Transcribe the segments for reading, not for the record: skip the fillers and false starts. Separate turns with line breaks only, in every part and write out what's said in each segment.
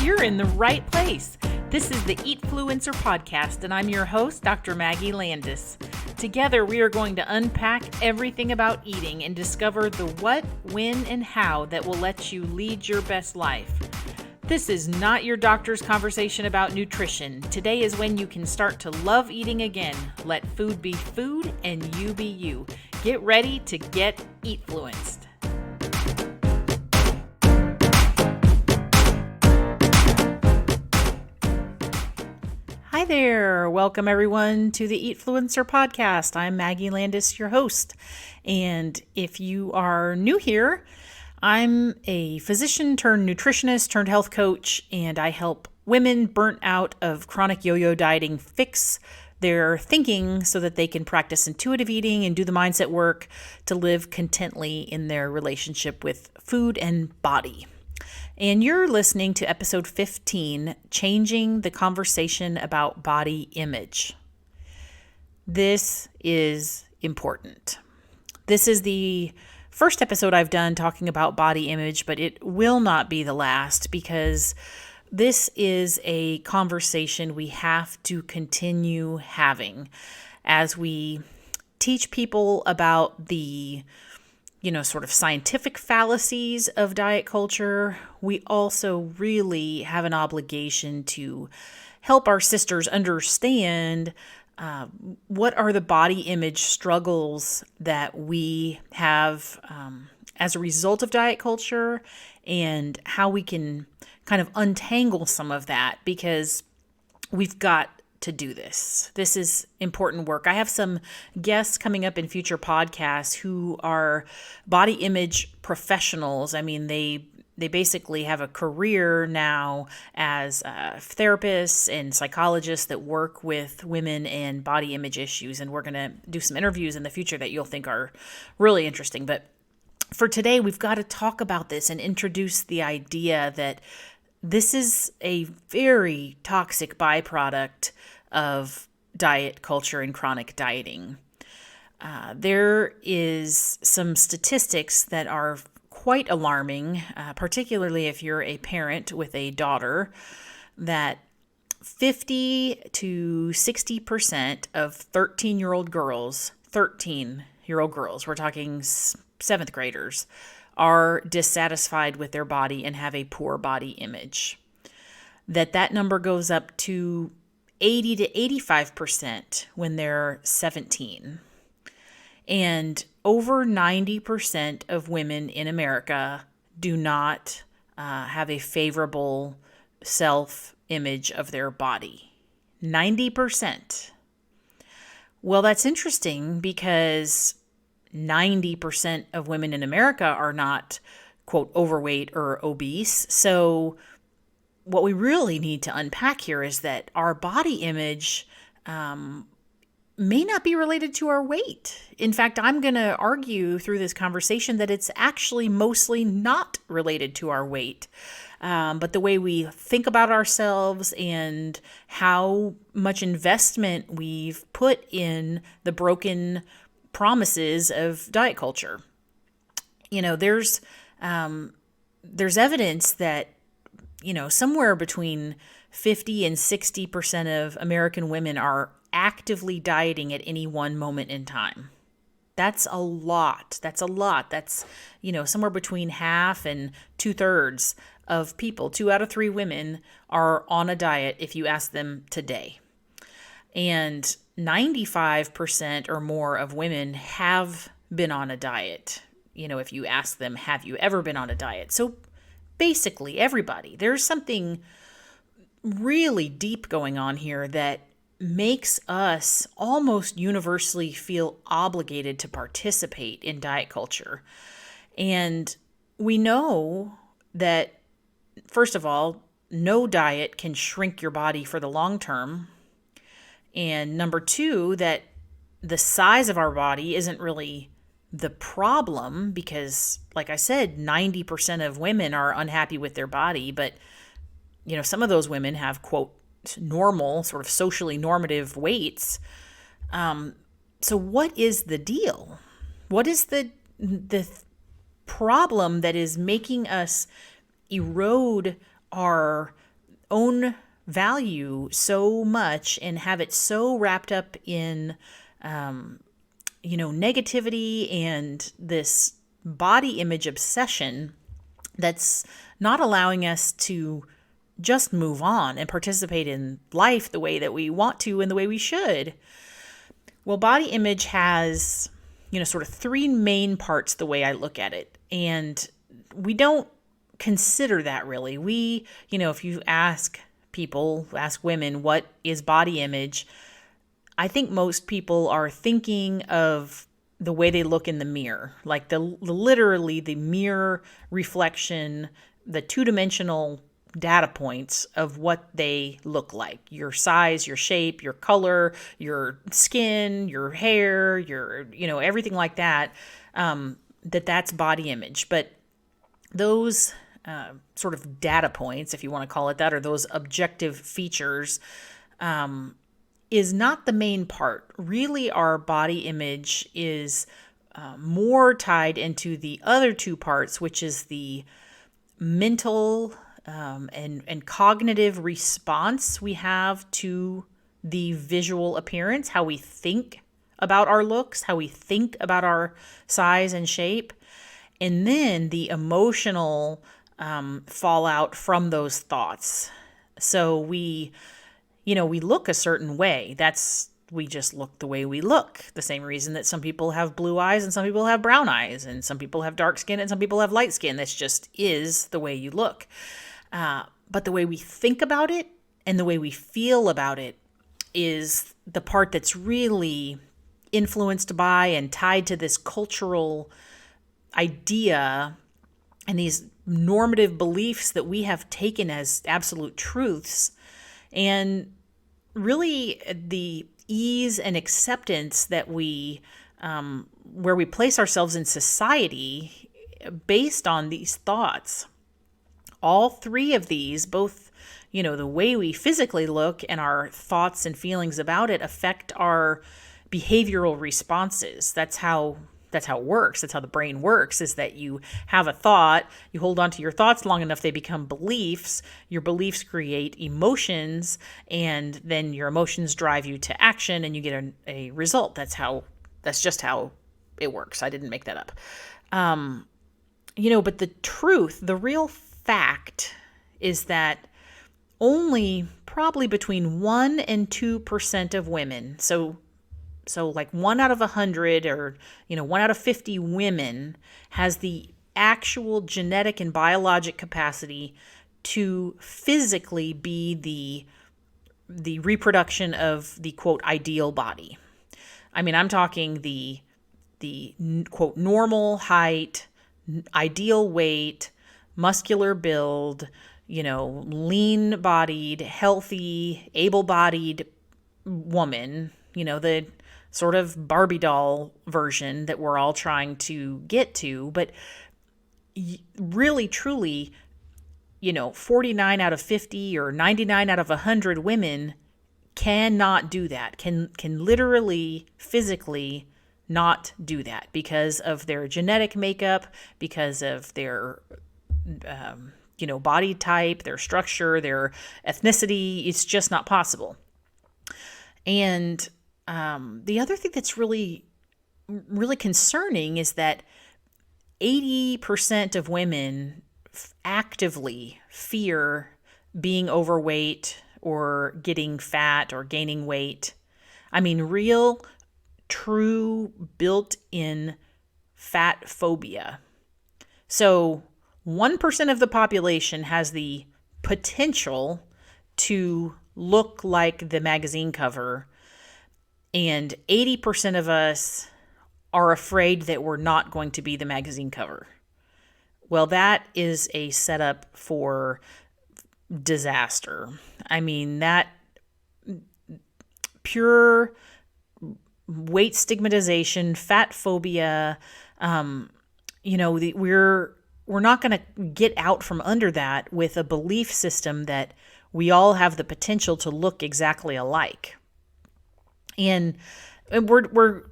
You're in the right place. This is the Eatfluencer Podcast, and I'm your host, Dr. Maggie Landes. Together, we are going to unpack everything about eating and discover the what, when, and how that will let you lead your best life. This is not your doctor's conversation about nutrition. Today is when you can start to love eating again. Let food be food and you be you. Get ready to get eatfluenced. Hi there. Welcome everyone to the Eatfluencer Podcast. I'm Maggie Landes, your host. And if you are new here, I'm a physician turned nutritionist turned health coach, and I help women burnt out of chronic yo-yo dieting fix their thinking so that they can practice intuitive eating and do the mindset work to live contently in their relationship with food and body. And you're listening to episode 15, Changing the Conversation About Body Image. This is important. This is the first episode I've done talking about body image, but it will not be the last because this is a conversation we have to continue having as we teach people about the sort of scientific fallacies of diet culture. We also really have an obligation to help our sisters understand what are the body image struggles that we have as a result of diet culture, and how we can kind of untangle some of that, because we've got to do this. This is important work. I have some guests coming up in future podcasts who are body image professionals. I mean, they basically have a career now as therapists and psychologists that work with women and body image issues. And we're going to do some interviews in the future that you'll think are really interesting. But for today, we've got to talk about this and introduce the idea that this is a very toxic byproduct of diet culture and chronic dieting. There is some statistics that are quite alarming, particularly if you're a parent with a daughter, that 50 to 60% of 13-year-old girls, we're talking seventh graders, are dissatisfied with their body and have a poor body image. That number goes up to 80 to 85% when they're 17. And over 90% of women in America do not have a favorable self-image of their body. 90%. Well, that's interesting because 90% of women in America are not, quote, overweight or obese. So what we really need to unpack here is that our body image may not be related to our weight. In fact, I'm going to argue through this conversation that it's actually mostly not related to our weight. But the way we think about ourselves and how much investment we've put in the broken promises of diet culture. There's evidence that somewhere between 50 and 60% of American women are actively dieting at any one moment in time. That's a lot. That's somewhere between half and 2/3 of people. 2 out of 3 women are on a diet if you ask them today. And 95% or more of women have been on a diet. If you ask them, have you ever been on a diet? So basically everybody. There's something really deep going on here that makes us almost universally feel obligated to participate in diet culture. And we know that, first of all, no diet can shrink your body for the long term. And number 2, that the size of our body isn't really the problem because, like I said, 90% of women are unhappy with their body, but some of those women have, quote, normal, sort of socially normative weights. So what is the deal? What is the problem that is making us erode our own value so much and have it so wrapped up in, negativity and this body image obsession that's not allowing us to just move on and participate in life the way that we want to and the way we should. Well, body image has, sort of three main parts the way I look at it. And we don't consider that really. We, if you ask women, what is body image? I think most people are thinking of the way they look in the mirror, like literally the mirror reflection, the two-dimensional data points of what they look like. Your size, your shape, your color, your skin, your hair, your, everything like that, that's body image. But those sort of data points, if you want to call it that, or those objective features, is not the main part. Really, our body image is more tied into the other two parts, which is the mental and cognitive response we have to the visual appearance, how we think about our looks, how we think about our size and shape, and then the emotional fallout from those thoughts. So we look a certain way. We just look the way we look. The same reason that some people have blue eyes and some people have brown eyes and some people have dark skin and some people have light skin. This just is the way you look. But the way we think about it and the way we feel about it is the part that's really influenced by and tied to this cultural idea and these normative beliefs that we have taken as absolute truths. And really the ease and acceptance that where we place ourselves in society based on these thoughts. All three of these, both, the way we physically look and our thoughts and feelings about it affect our behavioral responses. That's how it works. That's how the brain works, is that you have a thought, you hold on to your thoughts long enough, they become beliefs. Your beliefs create emotions, and then your emotions drive you to action and you get a result. That's just how it works. I didn't make that up. But the truth, the real fact is that only probably between 1 and 2% of women, so like 1 out of 100 or 1 out of 50 women has the actual genetic and biologic capacity to physically be the reproduction of the quote ideal body. I mean, I'm talking the quote normal height, ideal weight, muscular build, lean-bodied, healthy, able-bodied woman, the sort of Barbie doll version that we're all trying to get to. But really, truly, 49 out of 50 or 99 out of 100 women cannot do that, can literally, physically not do that because of their genetic makeup, because of their body type, their structure, their ethnicity. It's just not possible. And the other thing that's really, really concerning is that 80% of women actively fear being overweight or getting fat or gaining weight. I mean, real, true, built-in fat phobia. So 1% of the population has the potential to look like the magazine cover, and 80% of us are afraid that we're not going to be the magazine cover. Well, that is a setup for disaster. I mean, that pure weight stigmatization, fat phobia, we're not going to get out from under that with a belief system that we all have the potential to look exactly alike. And we're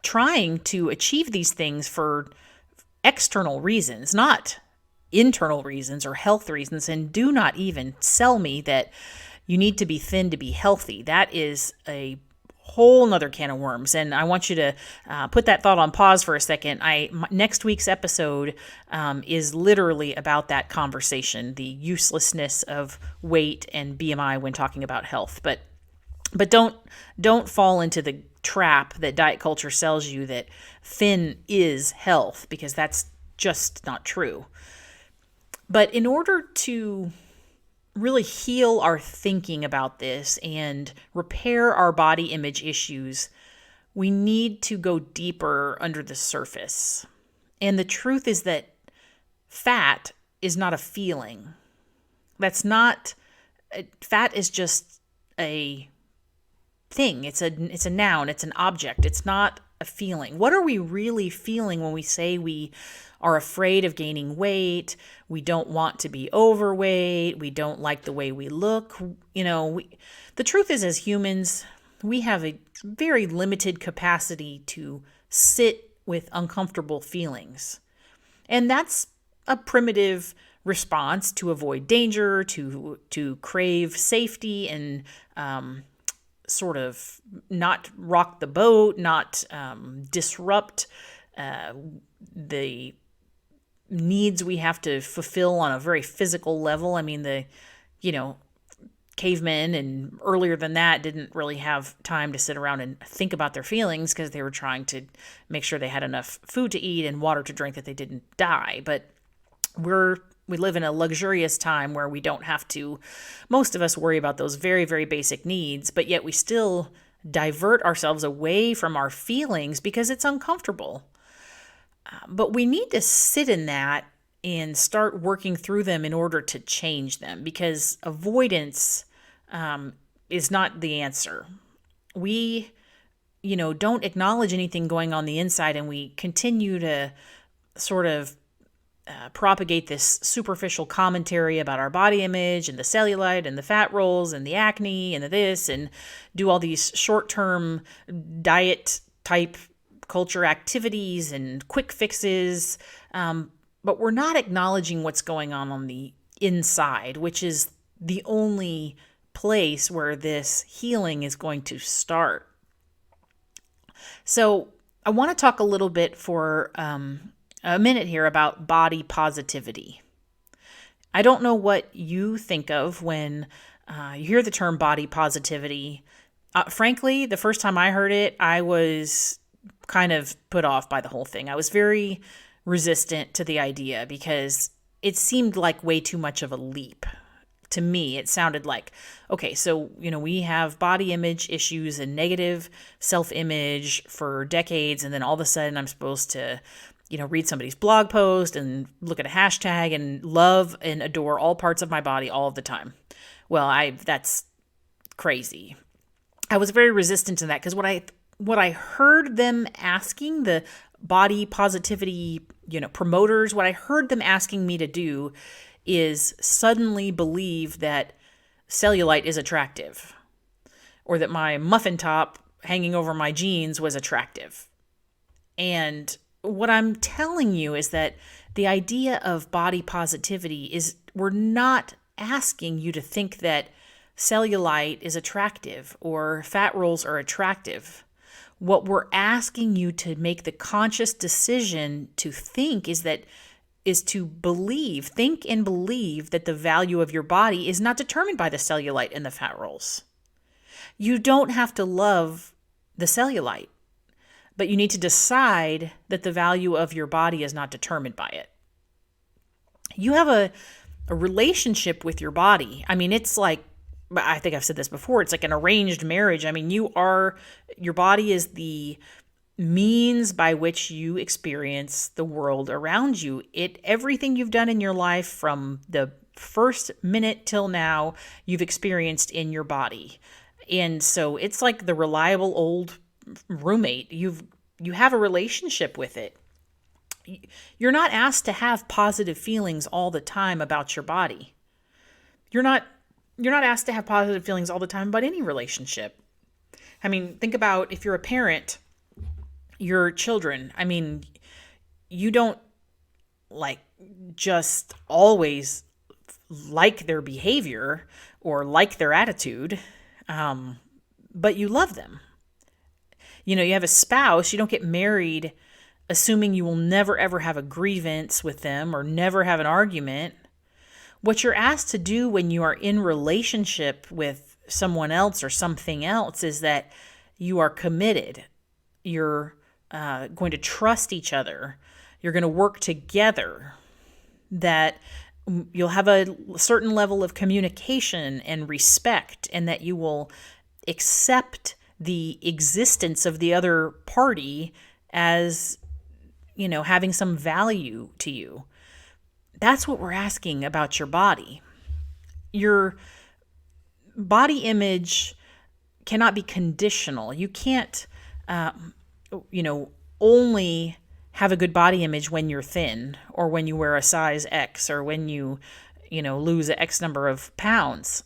trying to achieve these things for external reasons, not internal reasons or health reasons, and do not even sell me that you need to be thin to be healthy. That is a whole nother can of worms. And I want you to put that thought on pause for a second. Next week's episode is literally about that conversation, the uselessness of weight and BMI when talking about health. But don't fall into the trap that diet culture sells you that thin is health, because that's just not true. But in order to really heal our thinking about this and repair our body image issues, we need to go deeper under the surface. And the truth is that fat is not a feeling. Fat is just a thing. It's a noun. It's an object. It's not a feeling. What are we really feeling when we say we are afraid of gaining weight? We don't want to be overweight. We don't like the way we look. The truth is, as humans, we have a very limited capacity to sit with uncomfortable feelings. And that's a primitive response to avoid danger, to crave safety and sort of not rock the boat, not disrupt the needs we have to fulfill on a very physical level. I mean, cavemen and earlier than that didn't really have time to sit around and think about their feelings because they were trying to make sure they had enough food to eat and water to drink that they didn't die. But we live in a luxurious time where we don't have to, most of us, worry about those very, very basic needs, but yet we still divert ourselves away from our feelings because it's uncomfortable. But we need to sit in that and start working through them in order to change them, because avoidance is not the answer. We, don't acknowledge anything going on the inside, and we continue to sort of propagate this superficial commentary about our body image and the cellulite and the fat rolls and the acne and the this, and do all these short-term diet type culture activities and quick fixes. But we're not acknowledging what's going on the inside, which is the only place where this healing is going to start. So I want to talk a little bit for a minute here about body positivity. I don't know what you think of when you hear the term body positivity. Frankly, the first time I heard it, I was kind of put off by the whole thing. I was very resistant to the idea because it seemed like way too much of a leap. To me, it sounded like, okay, so, we have body image issues and negative self-image for decades, and then all of a sudden I'm supposed to read somebody's blog post and look at a hashtag and love and adore all parts of my body all of the time. Well, that's crazy. I was very resistant to that because what I heard them asking, the body positivity, promoters, what I heard them asking me to do is suddenly believe that cellulite is attractive, or that my muffin top hanging over my jeans was attractive. And what I'm telling you is that the idea of body positivity is, we're not asking you to think that cellulite is attractive or fat rolls are attractive. What we're asking you to make the conscious decision to think is to think and believe that the value of your body is not determined by the cellulite and the fat rolls. You don't have to love the cellulite, but you need to decide that the value of your body is not determined by it. You have a relationship with your body. I mean, it's like, I think I've said this before, it's like an arranged marriage. I mean, your body is the means by which you experience the world around you. Everything you've done in your life from the first minute till now, you've experienced in your body. And so it's like the reliable old roommate. You have a relationship with it. You're not asked to have positive feelings all the time about your body. You're not asked to have positive feelings all the time about any relationship. I mean, think about if you're a parent, your children. I mean, you don't just always like their behavior or like their attitude, but you love them. You have a spouse, you don't get married assuming you will never ever have a grievance with them or never have an argument. What you're asked to do when you are in relationship with someone else or something else is that you are committed. You're going to trust each other. You're going to work together. That you'll have a certain level of communication and respect, and that you will accept the existence of the other party as, having some value to you. That's what we're asking about your body. Your body image cannot be conditional. You can't, only have a good body image when you're thin, or when you wear a size X, or when you lose X number of pounds.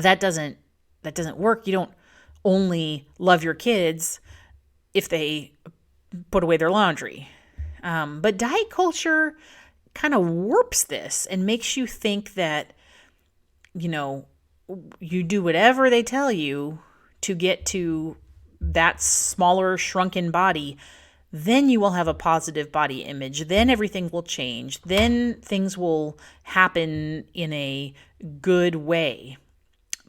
That doesn't work. You don't only love your kids if they put away their laundry. But diet culture kind of warps this and makes you think that, you do whatever they tell you to get to that smaller, shrunken body. Then you will have a positive body image. Then everything will change. Then things will happen in a good way.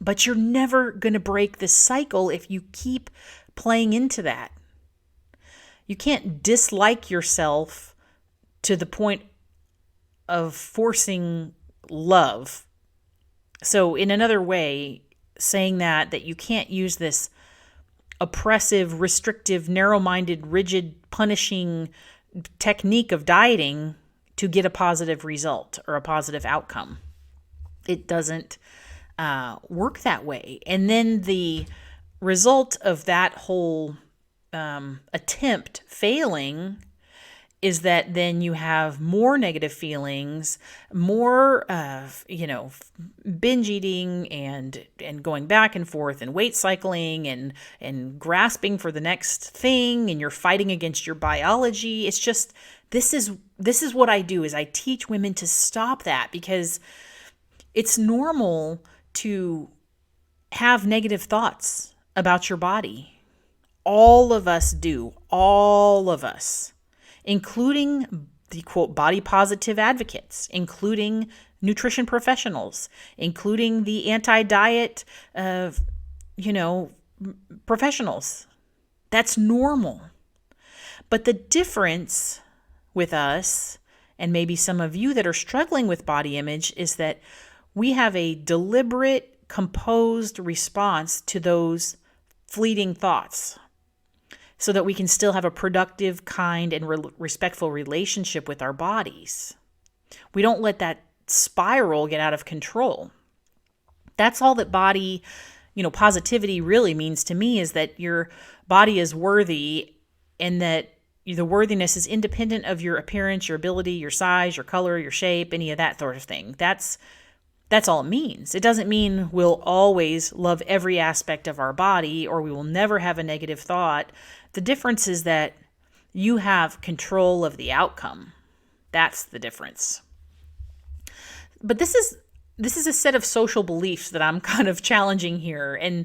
But you're never going to break this cycle if you keep playing into that. You can't dislike yourself to the point of forcing love. So in another way, saying that you can't use this oppressive, restrictive, narrow-minded, rigid, punishing technique of dieting to get a positive result or a positive outcome. It doesn't work that way. And then the result of that whole attempt failing is that then you have more negative feelings, more, binge eating and going back and forth and weight cycling and grasping for the next thing, and you're fighting against your biology. It's just, this is what I do, is I teach women to stop that, because it's normal to have negative thoughts about your body. All of us do, all of us, including the quote body positive advocates, including nutrition professionals, including the anti-diet, professionals. That's normal. But the difference with us, and maybe some of you that are struggling with body image, is that we have a deliberate, composed response to those fleeting thoughts, so that we can still have a productive, kind, and respectful relationship with our bodies. We don't let that spiral get out of control. That's all that body, positivity really means to me, is that your body is worthy, and that the worthiness is independent of your appearance, your ability, your size, your color, your shape, any of that sort of thing. That's all it means. It doesn't mean we'll always love every aspect of our body, or we will never have a negative thought. The difference is that you have control of the outcome. That's the difference. But this is a set of social beliefs that I'm kind of challenging here, and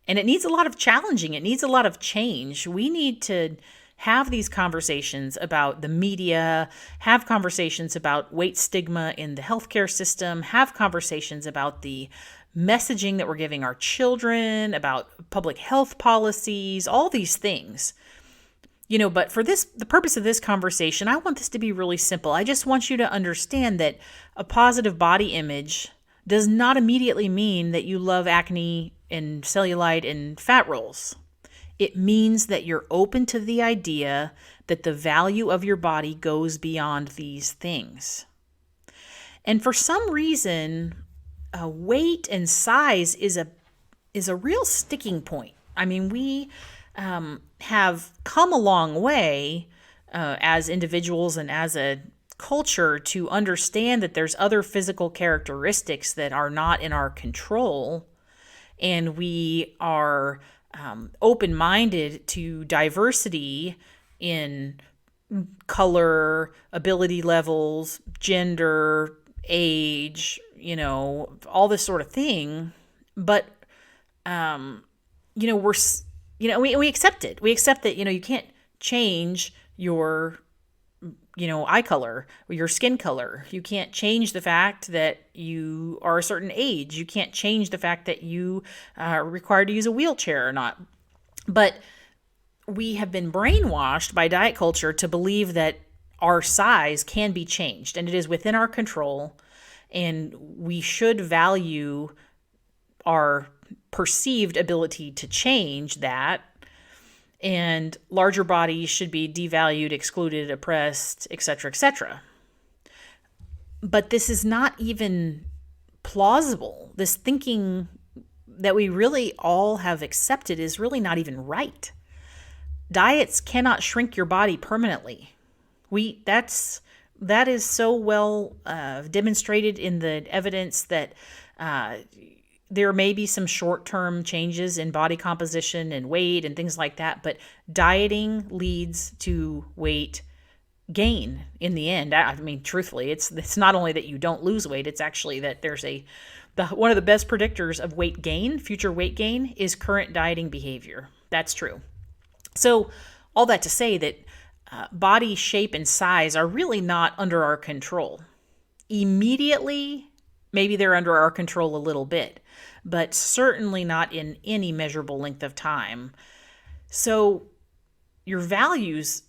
it needs a lot of challenging. It needs a lot of change. We need to have these conversations about the media, have conversations about weight stigma in the healthcare system, have conversations about the messaging that we're giving our children, about public health policies, all these things. But for the purpose of this conversation, I want this to be really simple. I just want you to understand that a positive body image does not immediately mean that you love acne and cellulite and fat rolls. It means that you're open to the idea that the value of your body goes beyond these things. And for some reason, weight and size is a real sticking point. I mean, we have come a long way as individuals and as a culture to understand that there's other physical characteristics that are not in our control, and we are open-minded to diversity in color, ability levels, gender, age, all this sort of thing. But, we're, we accept it. We accept that, you can't change your, eye color or your skin color. You can't change the fact that you are a certain age. You can't change the fact that you are required to use a wheelchair or not. But we have been brainwashed by diet culture to believe that our size can be changed and it is within our control, and we should value our perceived ability to change that, and larger bodies should be devalued, excluded, oppressed, etc., etc. But this is not even plausible. This thinking that we really all have accepted is really not even right. Diets cannot shrink your body permanently. That is so well demonstrated in the evidence that there may be some short-term changes in body composition and weight and things like that, but dieting leads to weight gain in the end. I mean, truthfully, it's not only that you don't lose weight, it's actually that there's one of the best predictors of weight gain, future weight gain, is current dieting behavior. That's true. So all that to say that body shape and size are really not under our control. Immediately, maybe they're under our control a little bit, but certainly not in any measurable length of time. So your values,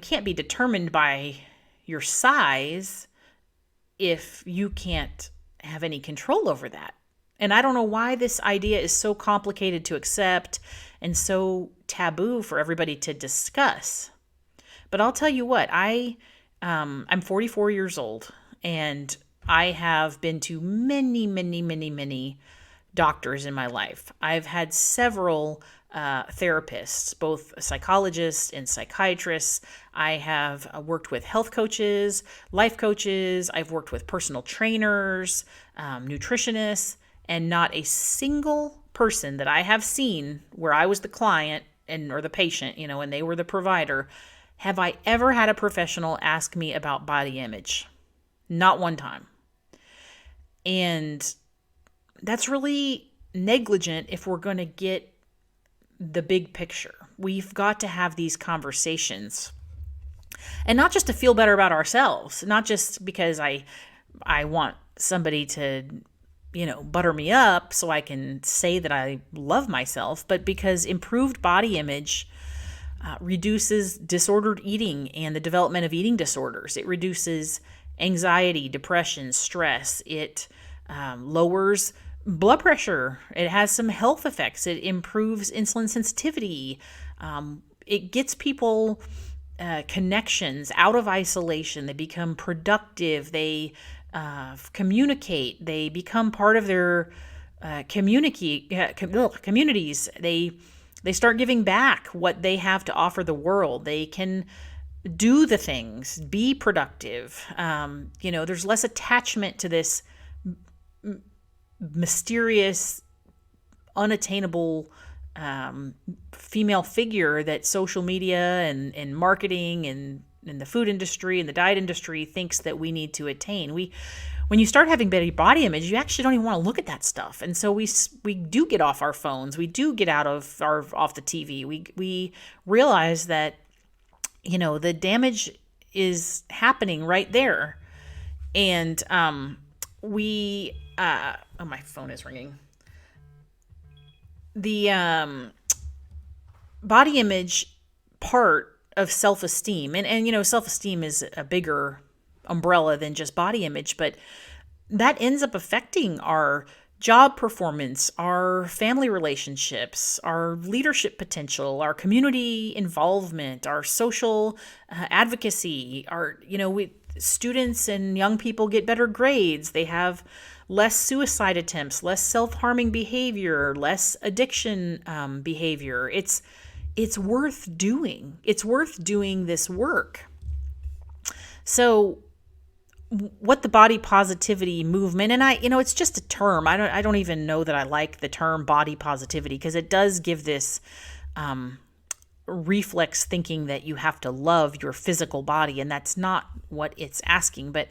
can't be determined by your size if you can't have any control over that. And I don't know why this idea is so complicated to accept and so taboo for everybody to discuss. But I'll tell you what, I'm 44 years old, and I have been to many, many, many, many doctors in my life. I've had several therapists, both psychologists and psychiatrists. I have worked with health coaches, life coaches. I've worked with personal trainers, nutritionists, and not a single person that I have seen where I was the client or the patient, and they were the provider, have I ever had a professional ask me about body image. Not one time. And that's really negligent if we're going to get the big picture. We've got to have these conversations. And not just to feel better about ourselves, not just because I want somebody to, butter me up so I can say that I love myself, but because improved body image reduces disordered eating and the development of eating disorders. It reduces anxiety, depression, stress. It lowers blood pressure. It has some health effects. It improves insulin sensitivity. It gets people connections out of isolation. They become productive. They communicate. They become part of their communities. They start giving back what they have to offer the world. They can do the things, be productive. There's less attachment to this mysterious, unattainable female figure that social media and marketing and the food industry and the diet industry thinks that we need to attain. When you start having better body image, you actually don't even want to look at that stuff. And so we do get off our phones. We do get off the TV. We realize that, the damage is happening right there. And my phone is ringing. The body image part of self-esteem, and self-esteem is a bigger umbrella than just body image, but that ends up affecting our job performance, our family relationships, our leadership potential, our community involvement, our social advocacy. Students and young people get better grades. They have less suicide attempts, less self-harming behavior, less addiction behavior. It's worth doing. It's worth doing this work. So what the body positivity movement, and it's just a term. I don't even know that I like the term body positivity, because it does give this reflex thinking that you have to love your physical body, and that's not what it's asking, but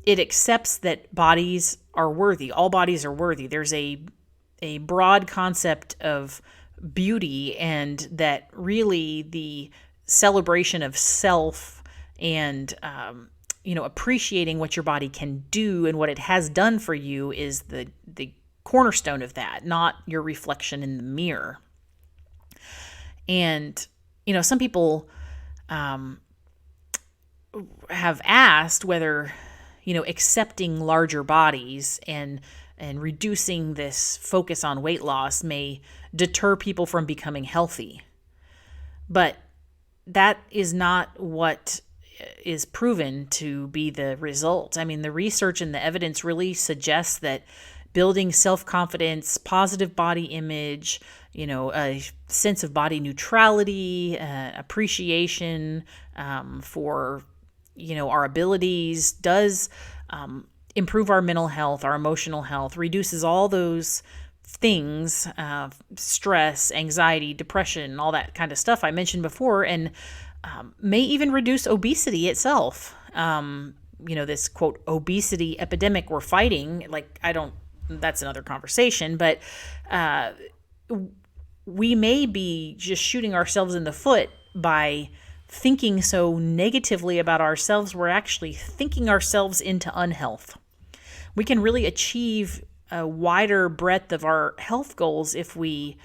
it accepts that bodies are worthy. All bodies are worthy. There's a broad concept of beauty, and that really the celebration of self and appreciating what your body can do and what it has done for you is the cornerstone of that, not your reflection in the mirror. And some people have asked whether accepting larger bodies and reducing this focus on weight loss may deter people from becoming healthy. But that is not what is proven to be the result. I mean, the research and the evidence really suggests that building self-confidence, positive body image, a sense of body neutrality, appreciation for, our abilities does improve our mental health, our emotional health, reduces all those things, stress, anxiety, depression, all that kind of stuff I mentioned before, and may even reduce obesity itself. This quote, obesity epidemic we're fighting, that's another conversation, but we may be just shooting ourselves in the foot by thinking so negatively about ourselves. We're actually thinking ourselves into unhealth. We can really achieve a wider breadth of our health goals if we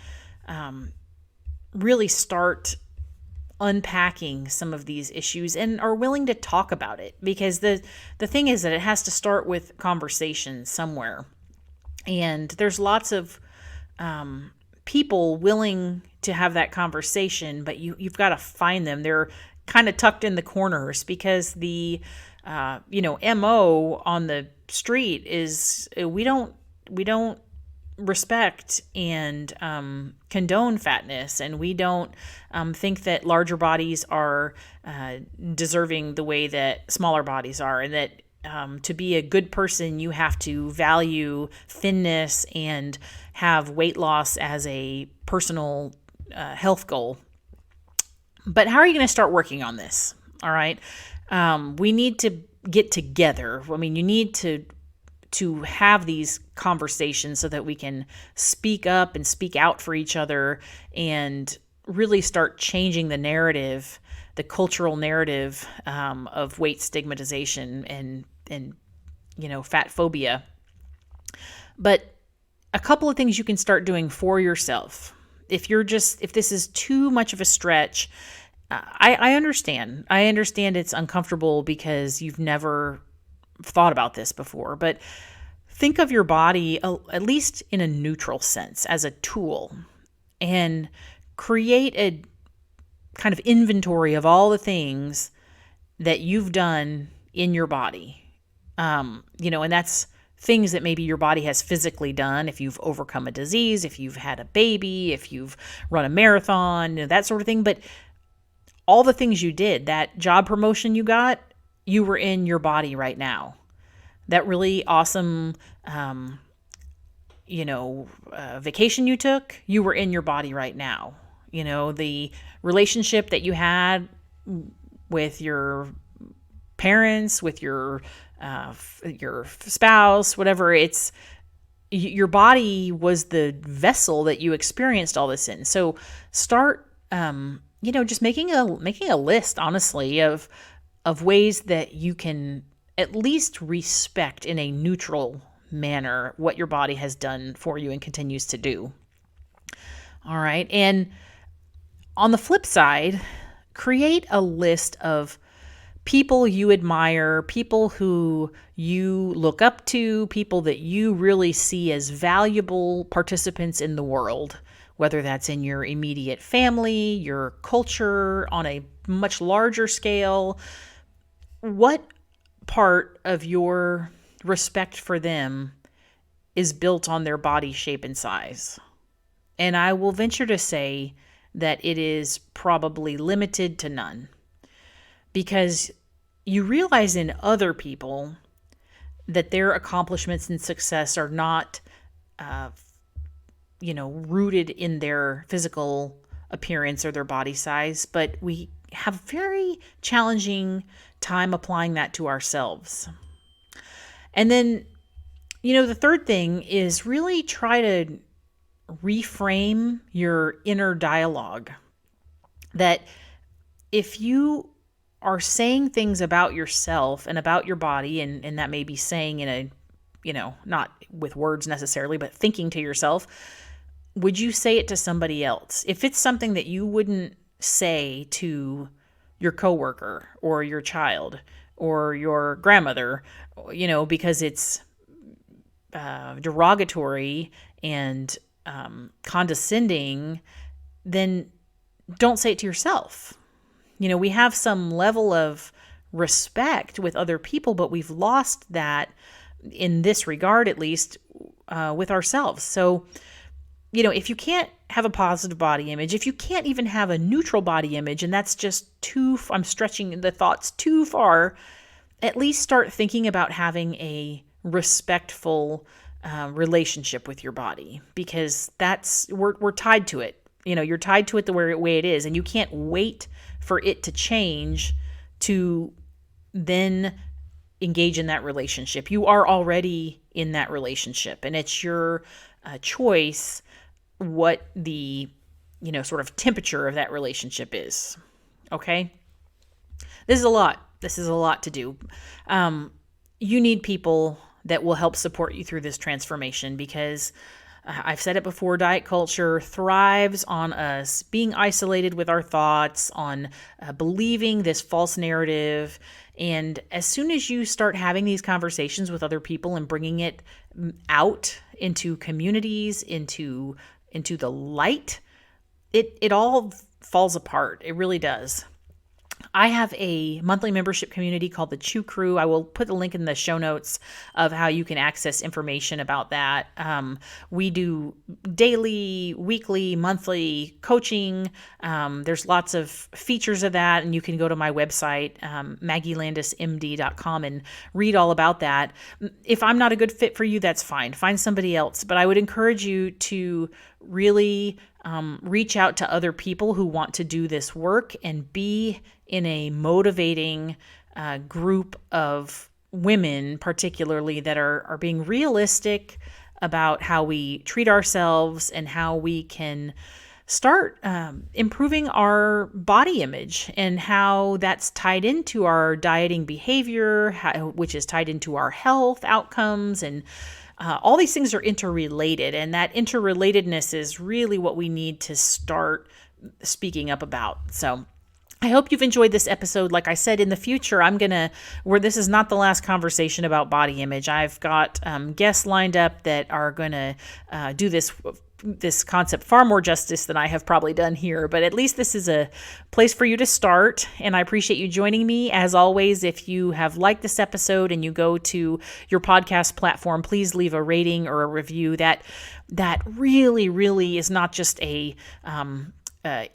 really start unpacking some of these issues and are willing to talk about it. Because the thing is that it has to start with conversation somewhere. And there's lots of people willing to have that conversation, but you've got to find them. They're kind of tucked in the corners because the MO on the street is we don't respect and condone fatness, and we don't think that larger bodies are deserving the way that smaller bodies are, and that to be a good person, you have to value thinness and have weight loss as a personal health goal. But how are you going to start working on this? All right. We need to get together. I mean, you need to have these conversations so that we can speak up and speak out for each other and really start changing the narrative, the cultural narrative of weight stigmatization and fat phobia. But a couple of things you can start doing for yourself. If this is too much of a stretch, I understand. I understand it's uncomfortable because you've never thought about this before, but think of your body, at least in a neutral sense, as a tool, and create a kind of inventory of all the things that you've done in your body. And that's things that maybe your body has physically done. If you've overcome a disease, if you've had a baby, if you've run a marathon, that sort of thing. But all the things you did, that job promotion you got, you were in your body right now. That really awesome, vacation you took, you were in your body right now. The relationship that you had with your parents, with your spouse, whatever, it's your body was the vessel that you experienced all this in. So start, just making a list, honestly, of ways that you can at least respect in a neutral manner what your body has done for you and continues to do. All right. And on the flip side, create a list of people you admire, people who you look up to, people that you really see as valuable participants in the world, whether that's in your immediate family, your culture, on a much larger scale. What part of your respect for them is built on their body shape and size? And I will venture to say that it is probably limited to none, because you realize in other people that their accomplishments and success are not, rooted in their physical appearance or their body size, but we have very challenging time applying that to ourselves. And then, the third thing is really try to reframe your inner dialogue. That if you are saying things about yourself and about your body, and that may be saying in a, not with words necessarily, but thinking to yourself, would you say it to somebody else? If it's something that you wouldn't say to your coworker or your child or your grandmother, because it's derogatory and condescending, then don't say it to yourself. We have some level of respect with other people, but we've lost that in this regard, at least with ourselves. So, if you can't have a positive body image, if you can't even have a neutral body image, and that's just I'm stretching the thoughts too far, at least start thinking about having a respectful relationship with your body, because we're tied to it. You're tied to it the way it is, and you can't wait for it to change to then engage in that relationship. You are already in that relationship, and it's your choice what the, sort of temperature of that relationship is. Okay? This is a lot. This is a lot to do. You need people that will help support you through this transformation, because I've said it before, diet culture thrives on us being isolated with our thoughts, on believing this false narrative. And as soon as you start having these conversations with other people and bringing it out into communities, into the light, it all falls apart. It really does. I have a monthly membership community called the Chew Crew. I will put the link in the show notes of how you can access information about that. We do daily, weekly, monthly coaching. There's lots of features of that, and you can go to my website, maggielandesmd.com, and read all about that. If I'm not a good fit for you, that's fine. Find somebody else. But I would encourage you to really reach out to other people who want to do this work and be in a motivating group of women, particularly, that are being realistic about how we treat ourselves and how we can start improving our body image, and how that's tied into our dieting behavior, which is tied into our health outcomes, and all these things are interrelated, and that interrelatedness is really what we need to start speaking up about. So I hope you've enjoyed this episode. Like I said, in the future, this is not the last conversation about body image. I've got guests lined up that are going to do this concept far more justice than I have probably done here, but at least this is a place for you to start, and I appreciate you joining me. As always, if you have liked this episode and you go to your podcast platform, please leave a rating or a review. That really, really is not just a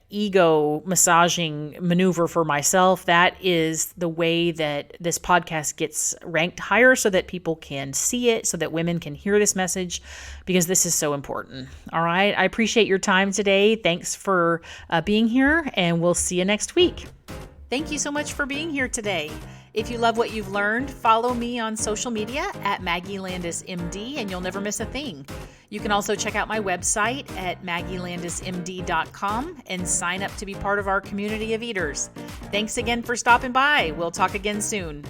ego massaging maneuver for myself. That is the way that this podcast gets ranked higher, so that people can see it, so that women can hear this message, because this is so important. All right. I appreciate your time today. Thanks for being here, and we'll see you next week. Thank you so much for being here today. If you love what you've learned, follow me on social media at Maggie Landes MD, and you'll never miss a thing. You can also check out my website at maggielandesmd.com and sign up to be part of our community of eaters. Thanks again for stopping by. We'll talk again soon.